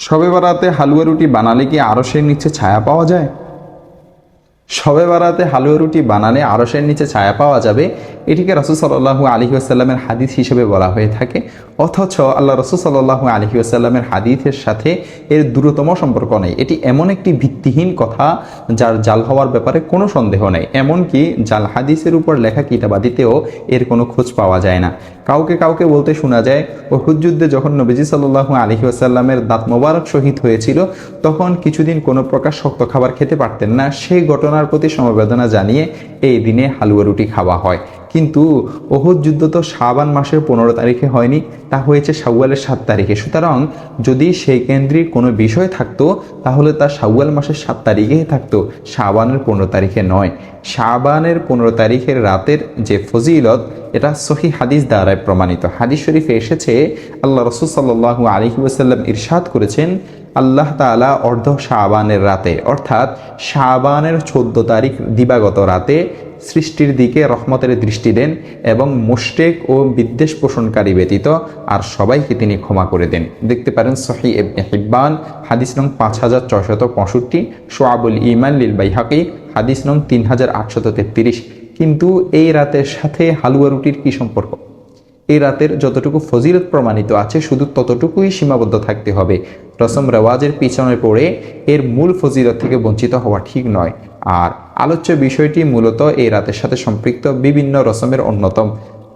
শবে বারাতে হালুয়া রুটি বানালে কি আরশের নিচে ছায়া পাওয়া যায়? শবে বারাতে হালুয়া রুটি বানালে আরশের নিচে ছায়া পাওয়া যাবে, এটিকে রাসূল সাল্লাল্লাহু আলাইহি ওয়াসাল্লামের হাদিস হিসেবে বলা হয়ে থাকে। অথচ আল্লাহ রাসূল সাল্লাল্লাহু আলাইহি ওয়াসাল্লামের হাদিসের সাথে এর দূরতম সম্পর্ক নেই। এটি এমন একটি ভিত্তিহীন কথা যার জাল হওয়ার ব্যাপারে কোনো সন্দেহ নেই। এমনকি জাল হাদিসের উপর লেখা কিতাবাদিতেও এর কোনো খোঁজ পাওয়া যায় না। কাউকে কাউকে বলতে শোনা যায়, উহুদ যুদ্ধে যখন নবীজি সাল্লাল্লাহু আলাইহি ওয়াসাল্লামের দাঁত মোবারক শহীদ হয়েছিল, তখন কিছুদিন কোনো প্রকার শক্ত খাবার খেতে পারতেন না। সেই ঘটনার প্রতি সমবেদনা জানিয়ে এই দিনে হালুয়া রুটি খাওয়া হয়। কিন্তু উহুদ যুদ্ধ তো শাবান মাসের 15 তারিখে হয়নি, তা হয়েছে শাওয়ালের 7 তারিখে। সুতরাং যদি সেই কেন্দ্রিক কোনো বিষয় থাকতো, তাহলে তা শাওয়াল মাসের 7 তারিখেই থাকতো, শাবানের 15 তারিখে নয়। শাবানের 15 তারিখের রাতের যে ফজিলত, এটা সহিহ হাদিস দ্বারা প্রমাণিত। হাদিস শরীফে এসেছে, আল্লাহ রাসূল সাল্লাল্লাহু আলাইহি ওয়াসাল্লাম ইরশাদ করেছেন, আল্লাহ তাআলা অর্ধ শাবানের রাতে, অর্থাৎ শাবানের 14 তারিখ দিবাগত রাতে সৃষ্টির দিকে রহমতের দৃষ্টি দেন এবং মুশরিক ও বিদ্বেষ পোষণকারী ব্যতীত আর সবাইকে তিনি ক্ষমা করে দেন। দেখতে পারেন সহিহ ইবনে হিব্বান হাদিস নং 5665, শুআবুল ঈমান লিল বাইহাকি হাদিস নং 3833। কিন্তু এই রাতের সাথে হালুয়া রুটির কি সম্পর্ক? এই রাতের যতটুকু ফজিলত প্রমাণিত আছে, শুধু ততটুকুই সীমাবদ্ধ থাকতে হবে। রসম রেওয়াজের পিছনে পড়ে এর মূল ফজিলত থেকে বঞ্চিত হওয়া ঠিক নয়। আর আলোচ্য বিষয়টি মূলত এই রাতের সাথে সম্পৃক্ত বিভিন্ন রসমের অন্যতম,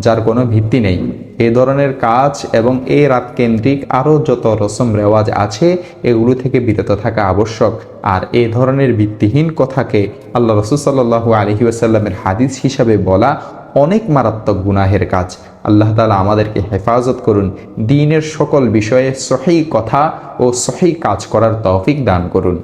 যার কোনো ভিত্তি নেই। এই ধরনের কাজ এবং এই রাত কেন্দ্রিক আরও যত রসম রেওয়াজ আছে, এগুলো থেকে বিরত থাকা আবশ্যক। আর এই ধরনের ভিত্তিহীন কথাকে আল্লাহ রাসূল সাল্লাল্লাহু আলাইহি ওয়াসাল্লামের হাদিস হিসাবে বলা অনেক মারাত্মক গুনাহের কাজ। আল্লাহ তাআলা আমাদেরকে হেফাজত করুন, দ্বীনের সকল বিষয়ে সহিহ কথা ও সহিহ কাজ করার তৌফিক দান করুন।